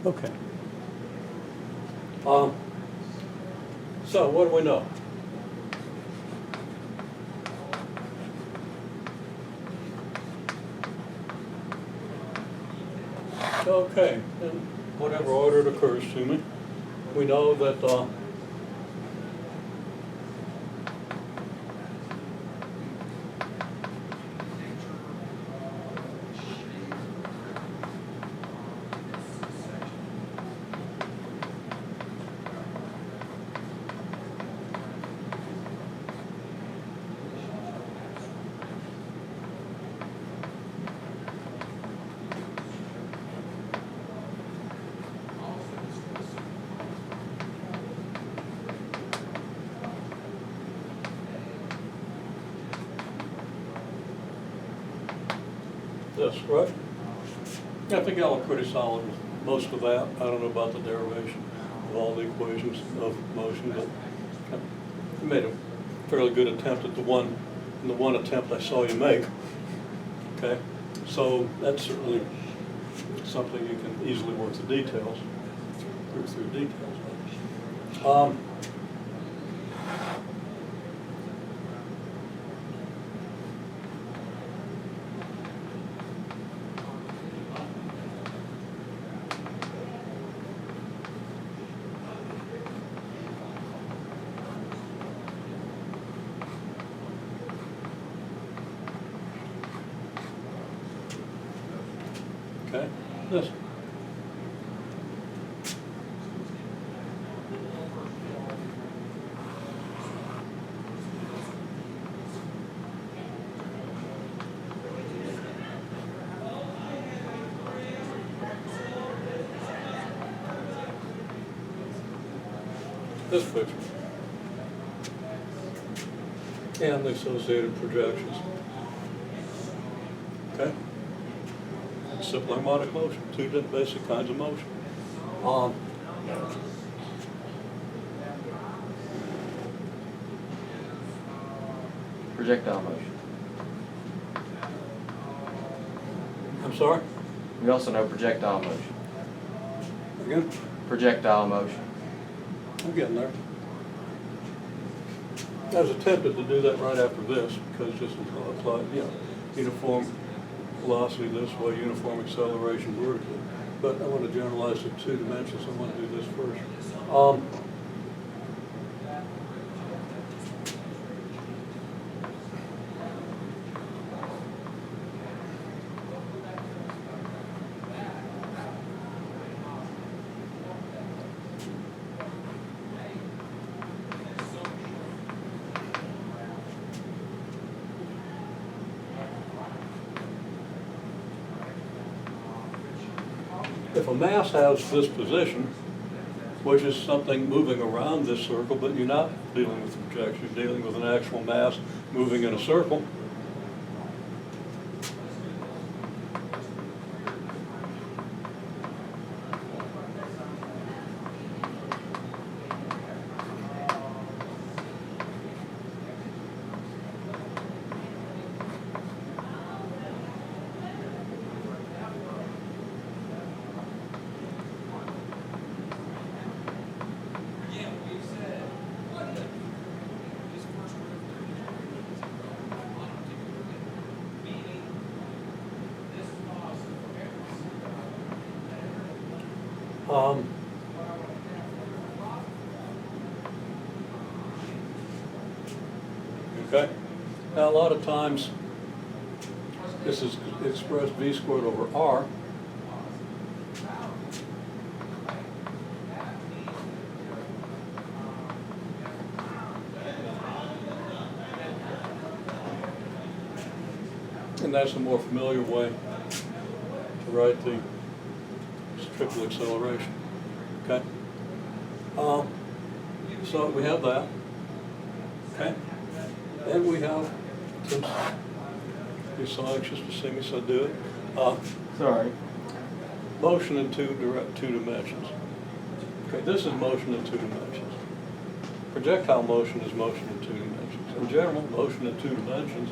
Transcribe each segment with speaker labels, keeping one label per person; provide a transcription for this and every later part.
Speaker 1: Okay. So what do we know? Okay, in whatever order it occurs to me, we know that this, right? I think I look pretty solid with most of that. I don't know about the derivation of all the equations of motion, but I made a fairly good attempt at the one attempt I saw you make. Okay, so that's certainly something you can easily work the details through details. Okay, this. This picture. And the associated projections. Okay? Simple harmonic motion, two basic kinds of motion.
Speaker 2: Projectile motion.
Speaker 1: I'm sorry?
Speaker 2: We also know projectile motion.
Speaker 1: Again?
Speaker 2: Projectile motion.
Speaker 1: I'm getting there. I was tempted to do that right after this because just apply, uniform velocity this way, uniform acceleration vertically. But I want to generalize to 2 dimensions. I want to do this first. If a mass has this position, which is something moving around this circle, but you're not dealing with projection, you're dealing with an actual mass moving in a circle, okay? Now a lot of times this is expressed v squared over r. And that's a more familiar way to write the triple acceleration, okay? So we have that, okay? And we have, since you're so anxious to see me, so do it.
Speaker 2: Sorry.
Speaker 1: Motion in two dimensions. Okay, this is motion in 2 dimensions. Projectile motion is motion in 2 dimensions. In general, motion in 2 dimensions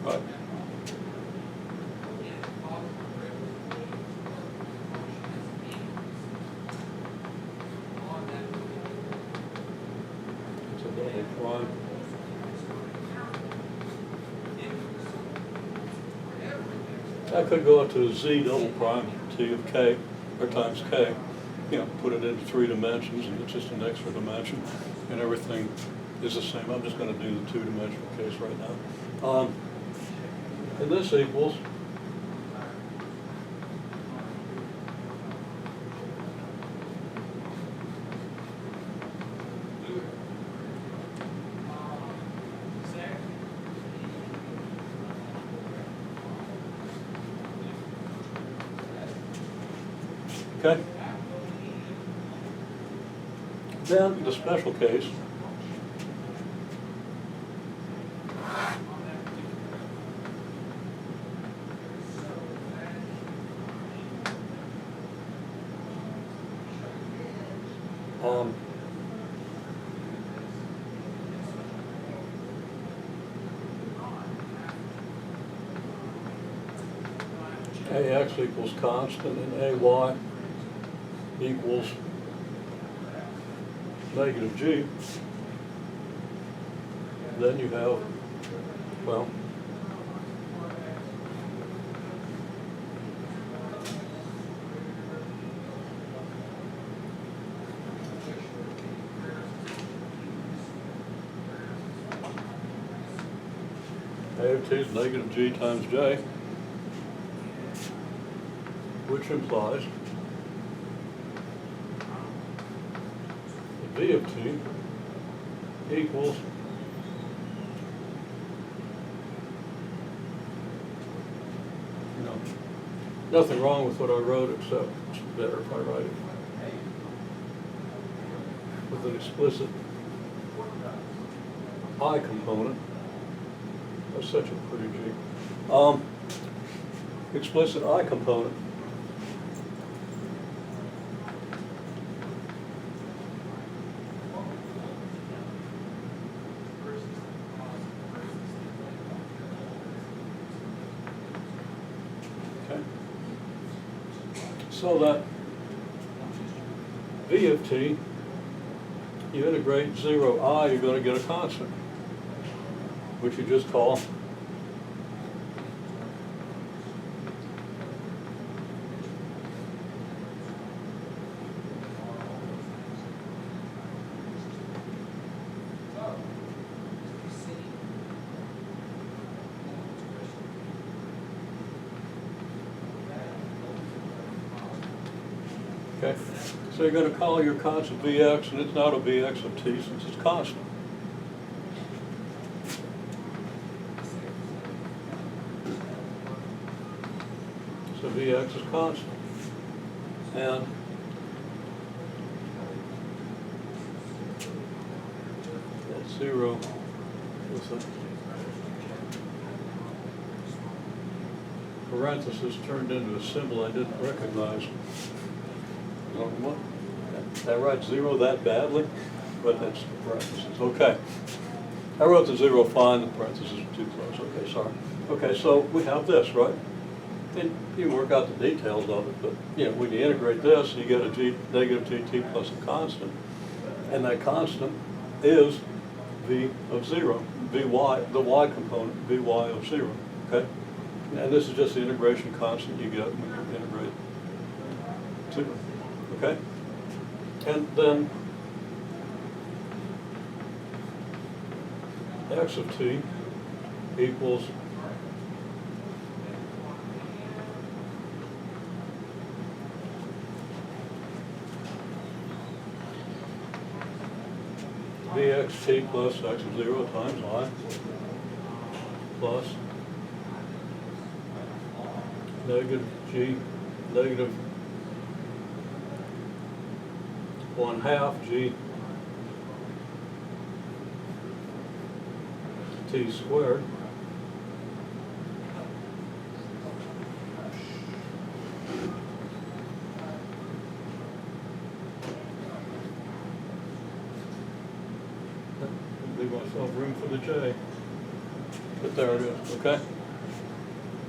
Speaker 1: Right. It's a double prime. I could go up to Z double prime T of K, or times K, you know, put it into 3 dimensions, and it's just an extra dimension, and everything is the same. I'm just going to do the 2-dimensional case right now. And this equals okay. Then the special case. AX equals constant and AY equals negative G. Then you have, well, A of T is negative G times J, which implies that V of T equals nothing wrong with what I wrote, except it's better if I write it with an explicit I component. That's such a pretty G. Explicit I component. Okay. So that V of T, you integrate 0I, you're going to get a constant, which you just call okay. So you're going to call your constant Vx, and it's not a Vx of T since it's constant. So Vx is constant. And that's 0 with a parenthesis turned into a symbol I didn't recognize. Did I write 0 that badly? But that's the parentheses. Okay. I wrote the 0 fine, the parentheses were too close. Okay, sorry. Okay, so we have this, right? And you can work out the details of it, but when you integrate this, you get a G, negative GT plus a constant. And that constant is V of 0, Vy, the Y component, Vy of 0, okay? And this is just the integration constant you get when you integrate 0. Okay? And then X of T equals Vxt plus X of 0 times I plus negative G, negative 1/2 G T squared leave myself room for the J, but there it is, okay?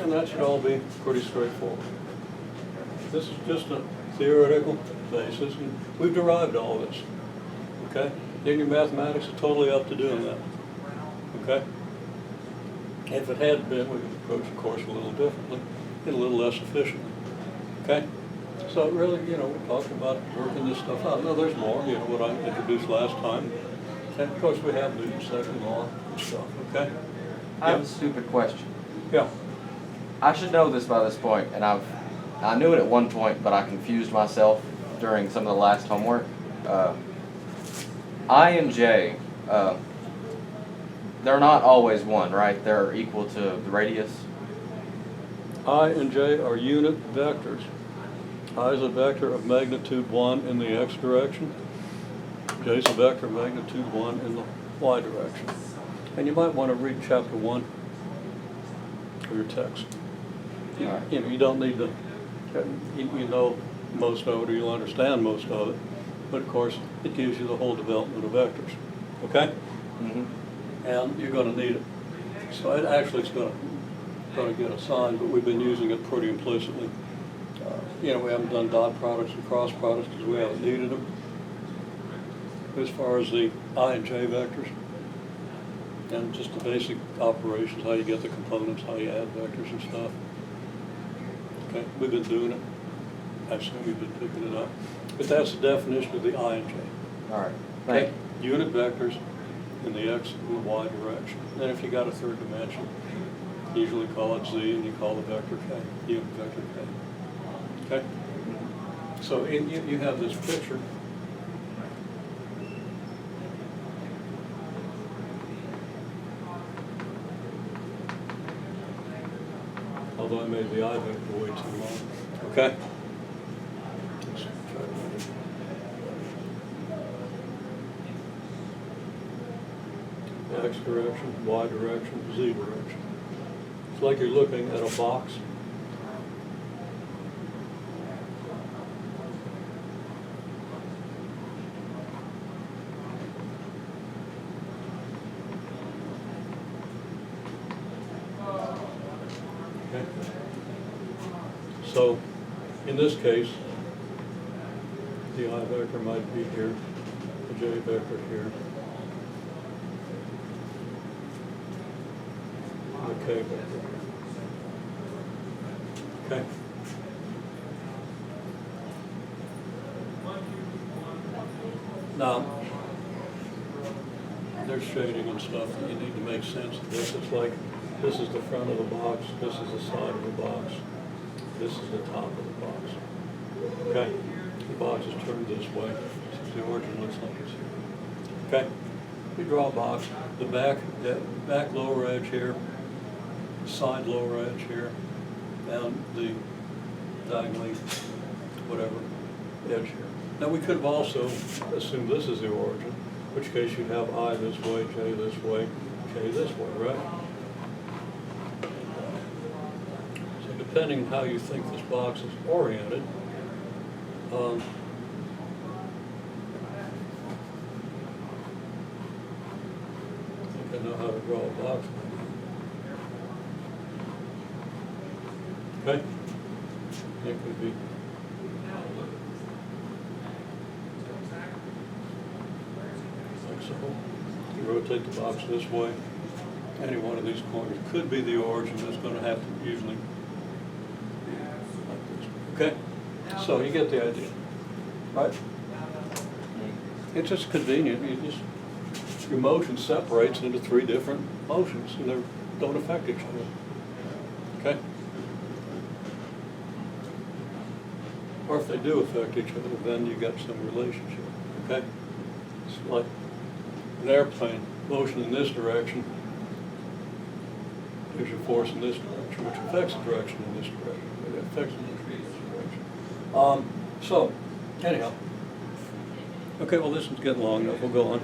Speaker 1: And that should all be pretty straightforward. This is just a theoretical basis, and we've derived all this, okay? Then your mathematics are totally up to doing that, okay? If it had been, we would approach the course a little differently and a little less efficiently, okay? So really, we're talking about working this stuff out. Now, there's more, what I introduced last time. And of course, we have Newton's second law and stuff, okay?
Speaker 2: I have a stupid question.
Speaker 1: Yeah.
Speaker 2: I should know this by this point, and I knew it at one point, but I confused myself during some of the last homework. I and J, they're not always one, right? They're equal to the radius.
Speaker 1: I and J are unit vectors. I is a vector of magnitude 1 in the x direction. J is a vector of magnitude 1 in the y direction. And you might want to read chapter 1 of your text.
Speaker 2: Right.
Speaker 1: You don't need to, you know most of it, or you'll understand most of it. But of course, it gives you the whole development of vectors, okay?
Speaker 2: Mm-hmm.
Speaker 1: And you're going to need it. So it actually is going to get assigned, but we've been using it pretty implicitly. We haven't done dot products and cross products because we haven't needed them. As far as the I and J vectors, and just the basic operations, how you get the components, how you add vectors and stuff. Okay, we've been doing it. I assume you've been picking it up. But that's the definition of the I and J.
Speaker 2: All right.
Speaker 1: Okay,
Speaker 2: Thank you.
Speaker 1: unit vectors in the x and the y direction. Then if you got a third dimension, you usually call it z, and you call the vector k, unit vector k. Okay? So you have this picture. Although I made the I vector way too long. Okay? Let's try to make it. X direction, Y direction, Z direction. It's like you're looking at a box. Okay. So, in this case, the I vector might be here, the J vector here, and the K vector here. Okay. Now, there's shading and stuff, and you need to make sense of this. It's like, this is the front of the box, this is the side of the box, this is the top of the box. Okay? The box is turned this way. The origin looks like it's here. Okay? We draw a box, the back lower edge here, side lower edge here, and the diagonally, whatever, edge here. Now we could have also assumed this is the origin, in which case you'd have I this way, J this way, K this way, right? So depending on how you think this box is oriented, I think I know how to draw a box. Okay? It could be like so. You rotate the box this way. Any one of these corners could be the origin. It's going to have to usually be like this. Okay? So you get the idea, right? It's just convenient. Your motion separates into three different motions, and they don't affect each other. Okay? Or if they do affect each other, then you got some relationship. Okay? It's like an airplane motion in this direction. There's a force in this direction, which affects the direction in this direction. It affects the motion in this direction. So, anyhow. Okay, well, this is getting long enough. We'll go on.